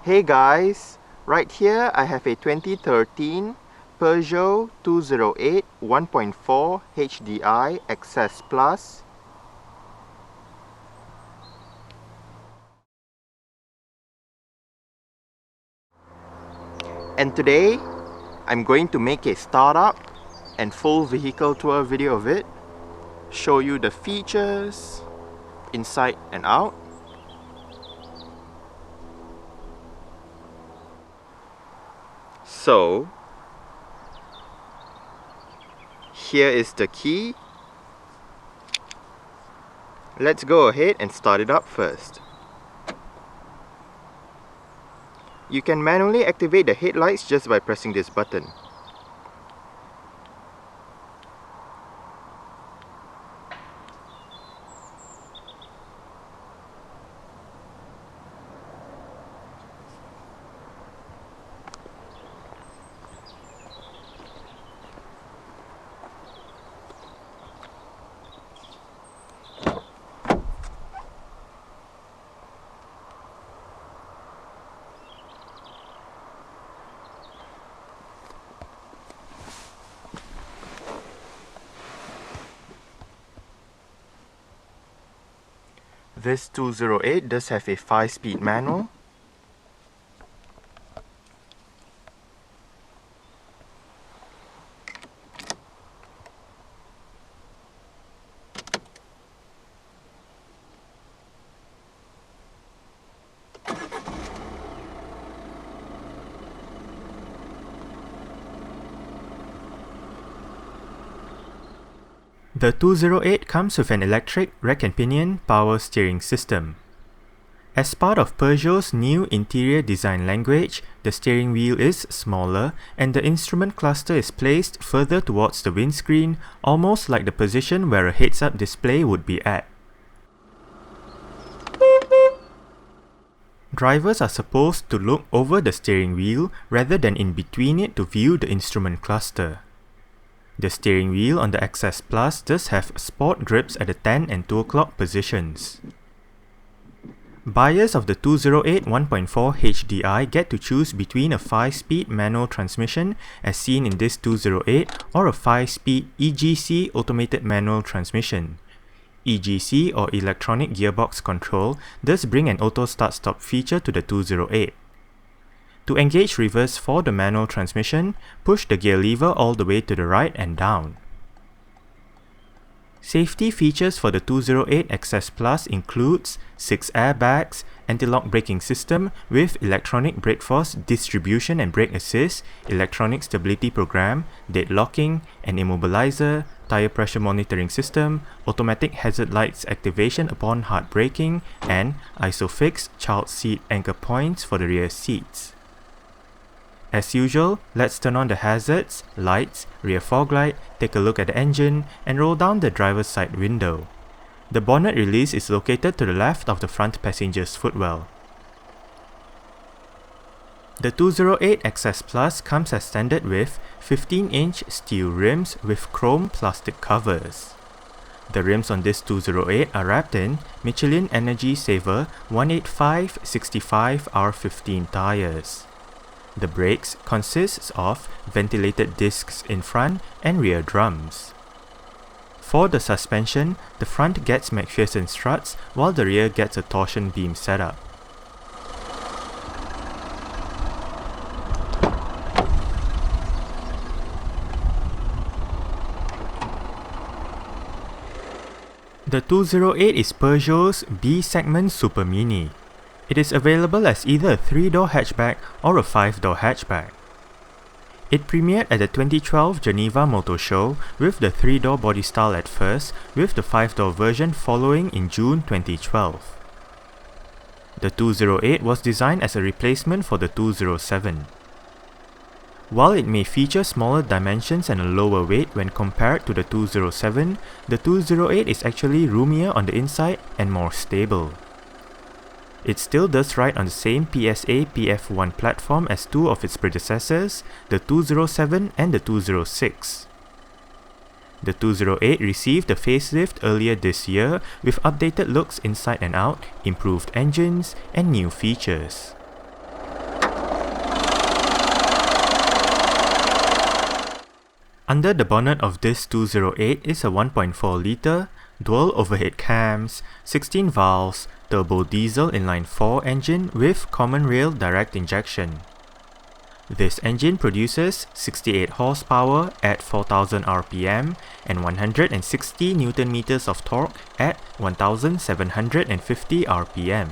Hey guys, right here I have a 2013 Peugeot 208 1.4 HDi XS Plus. And today I'm going to make a startup and full vehicle tour video of it, show you the features inside and out. So here is the key. Let's go ahead and start it up first. You can manually activate the headlights just by pressing this button. This 208 does have a 5-speed manual. The 208 comes with an electric rack and pinion power steering system. As part of Peugeot's new interior design language, the steering wheel is smaller and the instrument cluster is placed further towards the windscreen, almost like the position where a heads-up display would be at. Drivers are supposed to look over the steering wheel rather than in between it to view the instrument cluster. The steering wheel on the XS Plus does have sport grips at the 10 and 2 o'clock positions. Buyers of the 208 1.4 HDi get to choose between a 5-speed manual transmission as seen in this 208 or a 5-speed EGC automated manual transmission. EGC or electronic gearbox control does bring an auto start-stop feature to the 208. To engage reverse for the manual transmission, push the gear lever all the way to the right and down. Safety features for the 208 XS Plus includes 6 airbags, anti-lock braking system with electronic brake force distribution and brake assist, electronic stability program, dead locking, an immobilizer, tire pressure monitoring system, automatic hazard lights activation upon hard braking, and ISOFIX child seat anchor points for the rear seats. As usual, let's turn on the hazards, lights, rear fog light, take a look at the engine, and roll down the driver's side window. The bonnet release is located to the left of the front passenger's footwell. The 208 XS Plus comes as standard with 15-inch steel rims with chrome plastic covers. The rims on this 208 are wrapped in Michelin Energy Saver 185/65 R15 tires. The brakes consists of ventilated discs in front and rear drums. For the suspension, the front gets McPherson struts while the rear gets a torsion beam setup. The 208 is Peugeot's B-segment Super Mini. It is available as either a 3-door hatchback or a 5-door hatchback. It premiered at the 2012 Geneva Motor Show with the 3-door body style at first, with the 5-door version following in June 2012. The 208 was designed as a replacement for the 207. While it may feature smaller dimensions and a lower weight when compared to the 207, the 208 is actually roomier on the inside and more stable. It still does ride on the same PSA PF1 platform as two of its predecessors, the 207 and the 206. The 208 received a facelift earlier this year with updated looks inside and out, improved engines, and new features. Under the bonnet of this 208 is a 1.4 litre, dual overhead cams, 16 valves, turbodiesel inline 4 engine with common rail direct injection. This engine produces 68 horsepower at 4000 rpm and 160 Nm of torque at 1750 rpm.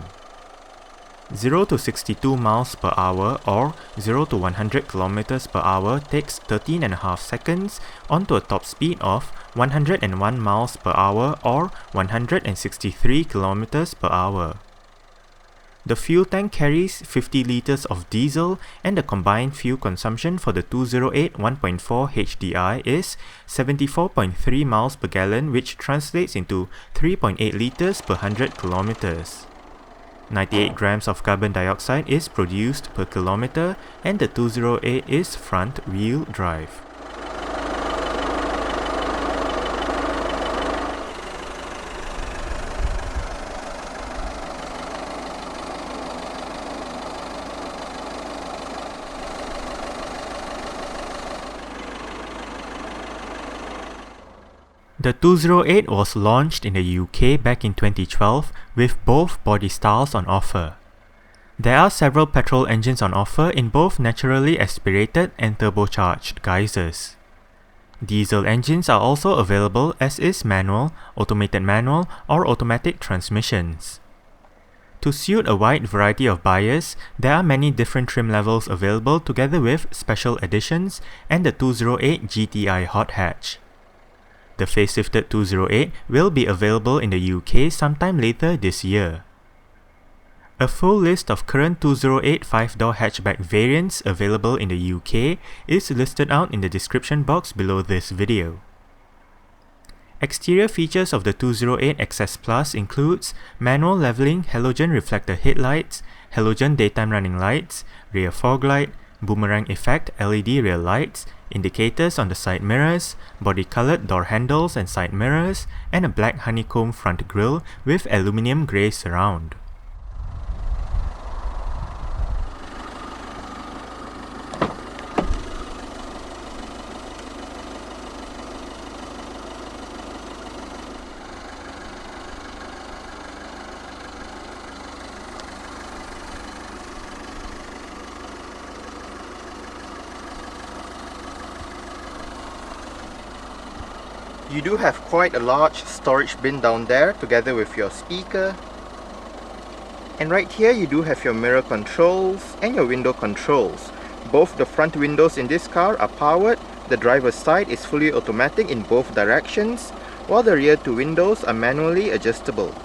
0 to 62 miles per hour or 0 to 100 kilometers per hour takes 13.5 seconds onto a top speed of 101 miles per hour or 163 kilometers per hour. The fuel tank carries 50 liters of diesel and the combined fuel consumption for the 208 1.4 HDi is 74.3 miles per gallon, which translates into 3.8 liters per 100 kilometers. 98 grams of carbon dioxide is produced per kilometer and the 208 is front-wheel drive. The 208 was launched in the UK back in 2012 with both body styles on offer. There are several petrol engines on offer in both naturally aspirated and turbocharged guises. Diesel engines are also available, as is manual, automated manual, or automatic transmissions. To suit a wide variety of buyers, there are many different trim levels available together with special editions and the 208 GTI hot hatch. The facelifted 208 will be available in the UK sometime later this year. A full list of current 208 5-door hatchback variants available in the UK is listed out in the description box below this video. Exterior features of the 208 XS Plus includes manual leveling halogen reflector headlights, halogen daytime running lights, rear fog light, boomerang effect LED rear lights, indicators on the side mirrors, body-colored door handles and side mirrors, and a black honeycomb front grille with aluminium grey surround. You do have quite a large storage bin down there together with your speaker. And right here you do have your mirror controls and your window controls. Both the front windows in this car are powered. The driver's side is fully automatic in both directions, while the rear two windows are manually adjustable.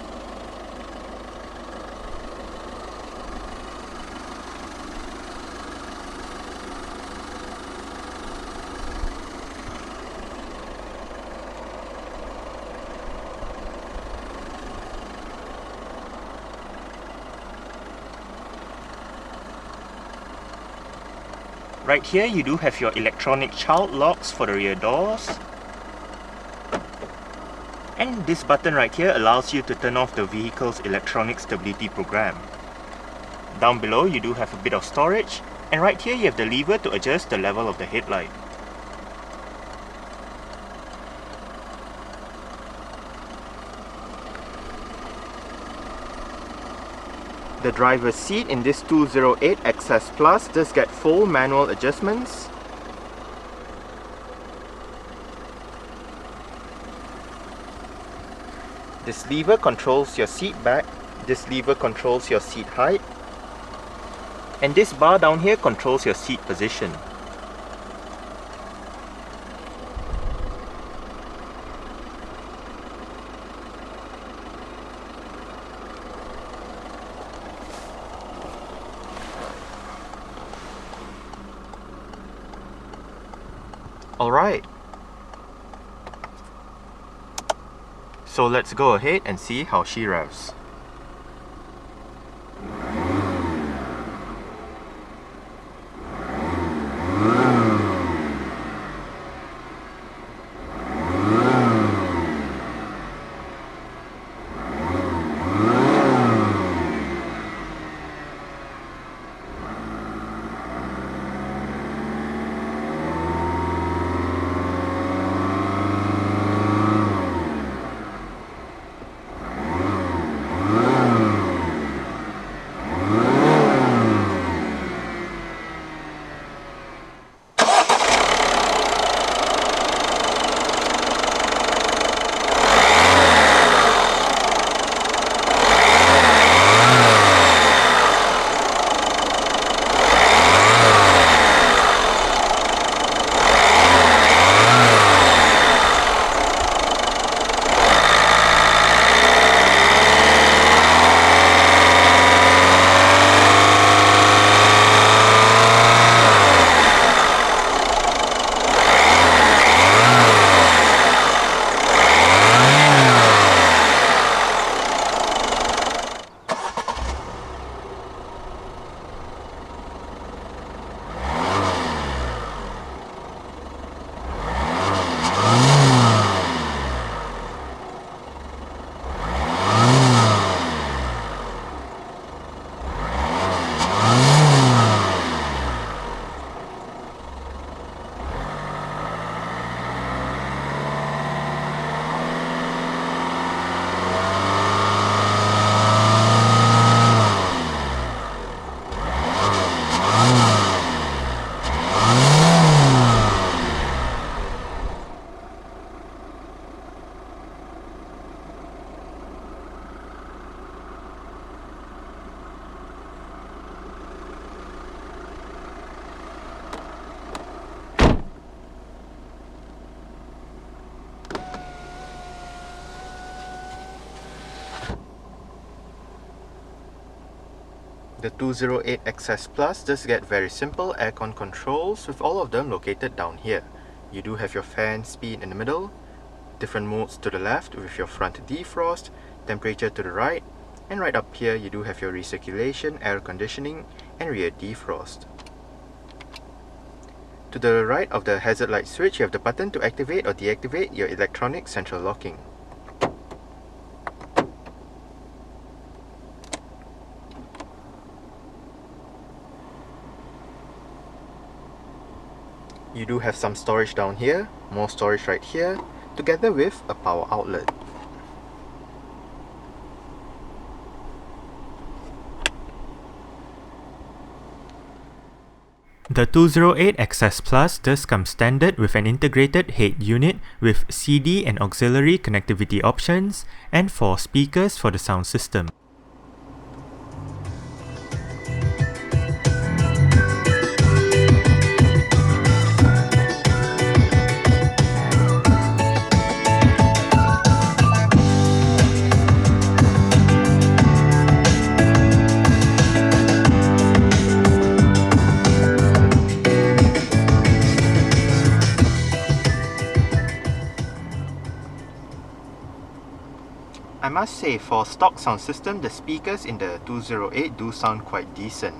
Right here you do have your electronic child locks for the rear doors. And this button right here allows you to turn off the vehicle's electronic stability program. Down below you do have a bit of storage, and right here you have the lever to adjust the level of the headlight. The driver's seat in this 208 XS Plus does get full manual adjustments. This lever controls your seat back, this lever controls your seat height, and this bar down here controls your seat position. Alright, so let's go ahead and see how she revs. The 208 XS Plus does get very simple aircon controls with all of them located down here. You do have your fan speed in the middle, different modes to the left with your front defrost, temperature to the right, and right up here you do have your recirculation, air conditioning, and rear defrost. To the right of the hazard light switch, you have the button to activate or deactivate your electronic central locking. You do have some storage down here, more storage right here, together with a power outlet. The 208 XS Plus does come standard with an integrated head unit with CD and auxiliary connectivity options and 4 speakers for the sound system. I must say, for stock sound system, the speakers in the 208 do sound quite decent.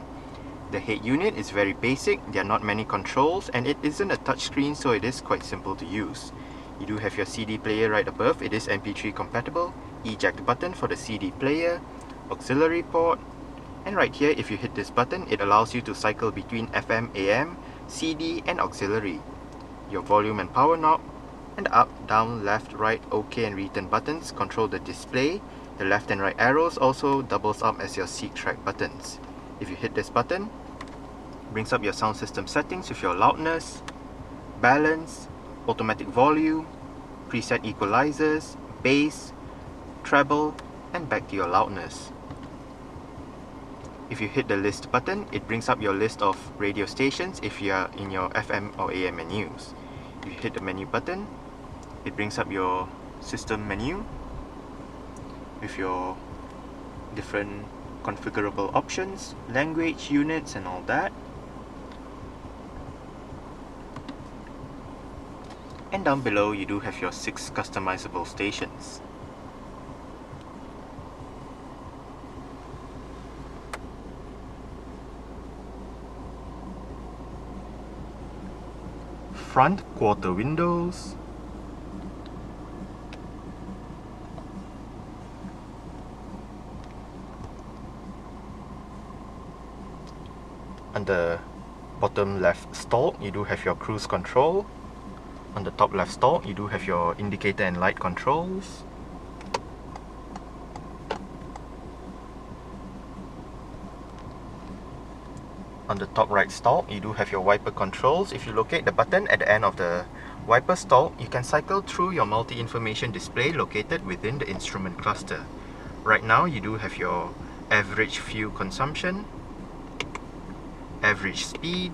The head unit is very basic, there are not many controls, and it isn't a touchscreen, so it is quite simple to use. You do have your CD player right above, it is MP3 compatible, eject button for the CD player, auxiliary port, and right here if you hit this button, it allows you to cycle between FM, AM, CD, and auxiliary. Your volume and power knob, and the up, down, left, right, OK and return buttons control the display. The left and right arrows also doubles up as your seek track buttons. If you hit this button, it brings up your sound system settings with your loudness, balance, automatic volume, preset equalizers, bass, treble, and back to your loudness. If you hit the list button, it brings up your list of radio stations if you are in your FM or AM menus. If you hit the menu button, it brings up your system menu with your different configurable options, language, units, and all that. And down below you do have your 6 customizable stations. Front quarter windows, on the bottom left stalk you do have your cruise control, on the top left stalk you do have your indicator and light controls, on the top right stalk you do have your wiper controls. If you locate the button at the end of the wiper stalk, you can cycle through your multi-information display located within the instrument cluster. Right now you do have your average fuel consumption, average speed,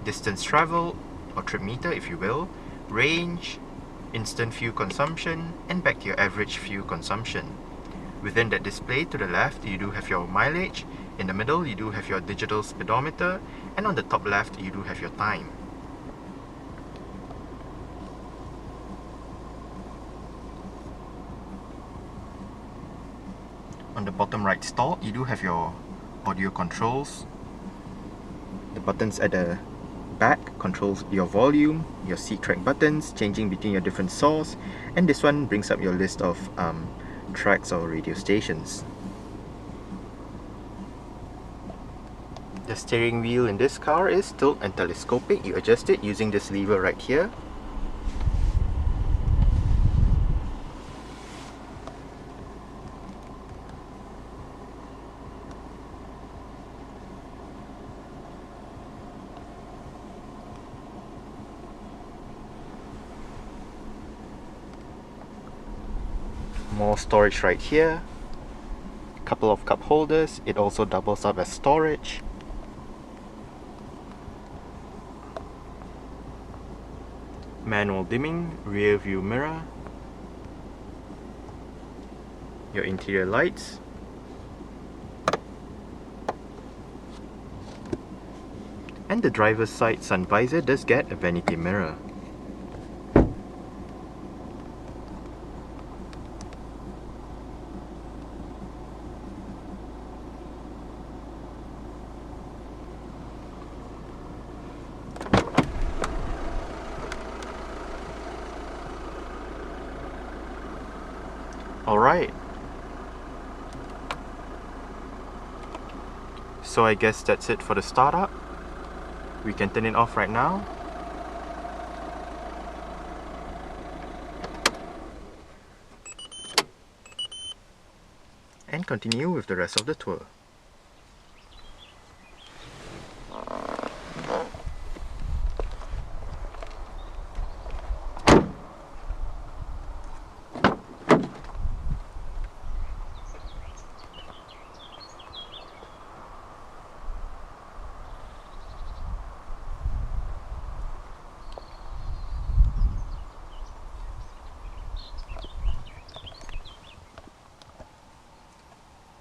distance travel or trip meter if you will, range, instant fuel consumption, and back to your average fuel consumption. Within that display to the left you do have your mileage, in the middle you do have your digital speedometer, and on the top left you do have your time. On the bottom right stalk you do have your audio controls. The buttons at the back controls your volume, your seek track buttons, changing between your different saws, and this one brings up your list of tracks or radio stations. The steering wheel in this car is tilt and telescopic. You adjust it using this lever right here. More storage right here, couple of cup holders, it also doubles up as storage. Manual dimming, rear view mirror, your interior lights, And the driver's side sun visor does get a vanity mirror. Alright. So I guess that's it for the startup. We can turn it off right now. And continue with the rest of the tour.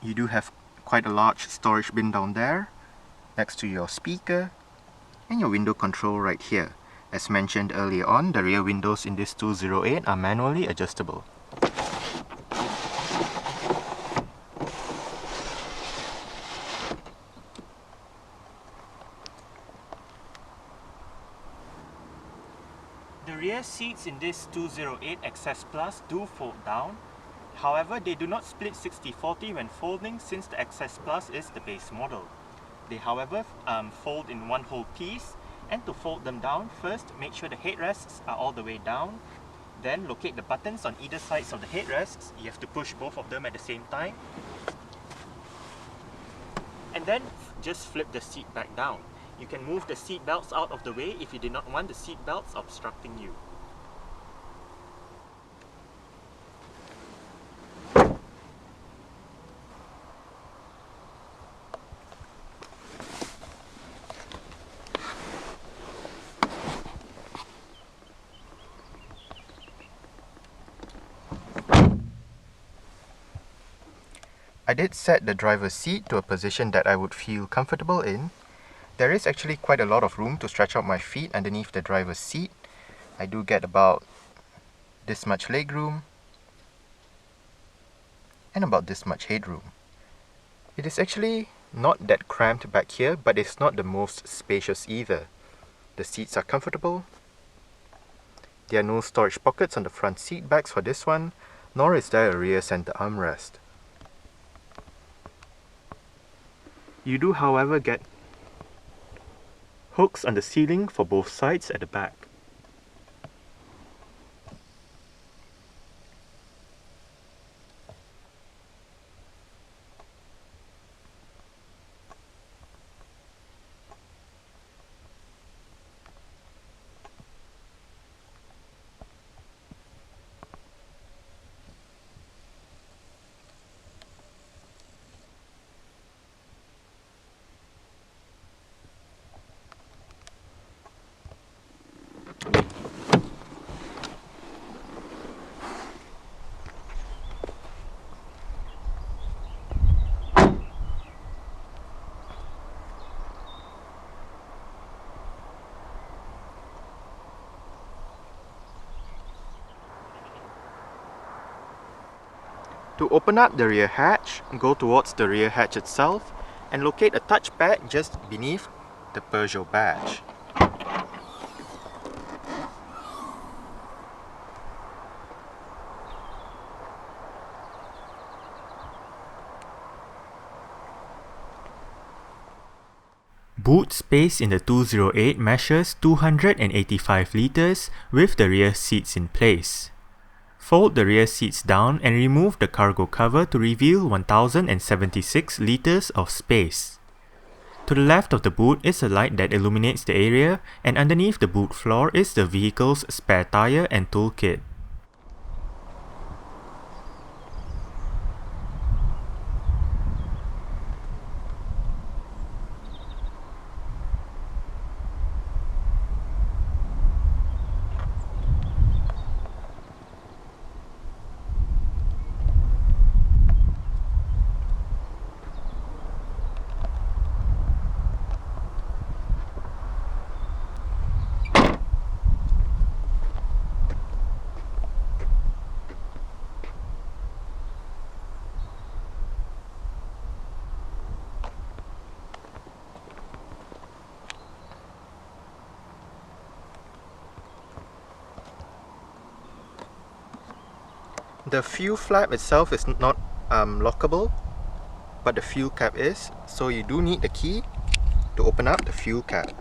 You do have quite a large storage bin down there, next to your speaker, and your window control right here. As mentioned earlier on, the rear windows in this 208 are manually adjustable. The rear seats in this 208 XS Plus do fold down. However, they do not split 60-40 when folding, since the XS Plus is the base model. They however fold in one whole piece, and to fold them down, first make sure the headrests are all the way down. Then locate the buttons on either sides of the headrests. You have to push both of them at the same time. And then just flip the seat back down. You can move the seat belts out of the way if you do not want the seat belts obstructing you. I did set the driver's seat to a position that I would feel comfortable in. There is actually quite a lot of room to stretch out my feet underneath the driver's seat. I do get about this much legroom and about this much headroom. It is actually not that cramped back here, but it's not the most spacious either. The seats are comfortable. There are no storage pockets on the front seat backs for this one, nor is there a rear center armrest. You do, however, get hooks on the ceiling for both sides at the back. To open up the rear hatch, go towards the rear hatch itself and locate a touchpad just beneath the Peugeot badge. Boot space in the 208 measures 285 litres with the rear seats in place. Fold the rear seats down and remove the cargo cover to reveal 1076 litres of space. To the left of the boot is a light that illuminates the area, and underneath the boot floor is the vehicle's spare tyre and toolkit. The fuel flap itself is not lockable, but the fuel cap is, so you do need the key to open up the fuel cap.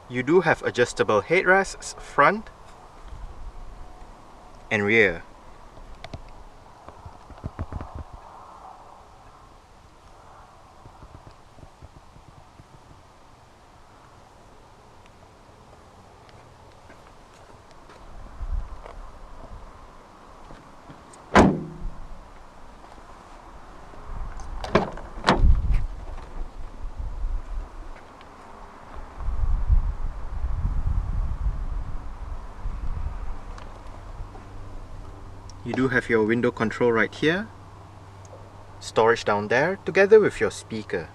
You do have adjustable headrests front and rear. You do have your window control right here, storage down there, together with your speaker.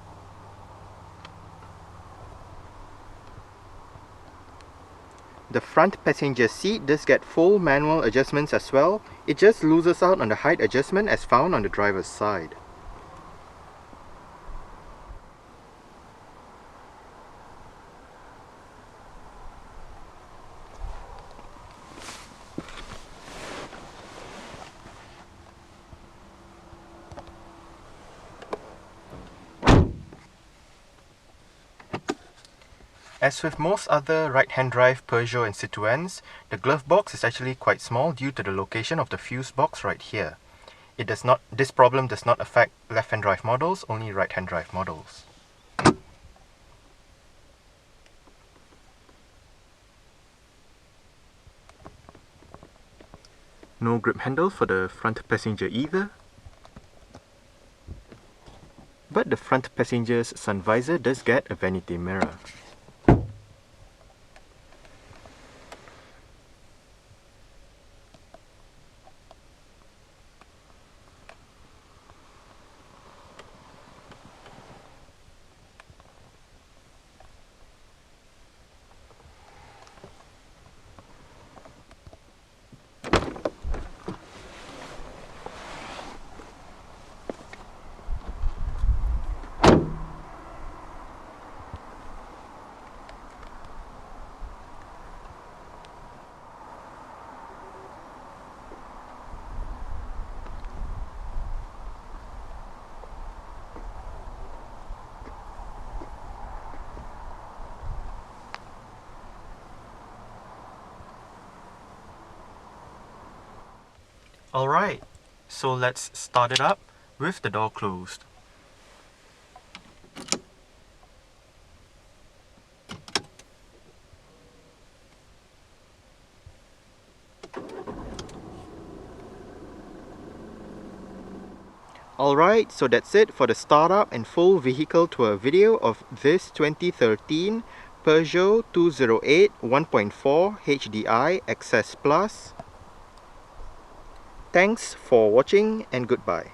The front passenger seat does get full manual adjustments as well. It just loses out on the height adjustment as found on the driver's side. As with most other right-hand drive Peugeot and Citroëns, the glove box is actually quite small due to the location of the fuse box right here. This problem does not affect left-hand drive models, only right-hand drive models. No grip handle for the front passenger either. But the front passenger's sun visor does get a vanity mirror. Alright, so let's start it up with the door closed. Alright, so that's it for the startup and full vehicle tour video of this 2013 Peugeot 208 1.4 HDi XS Plus. Thanks for watching and goodbye.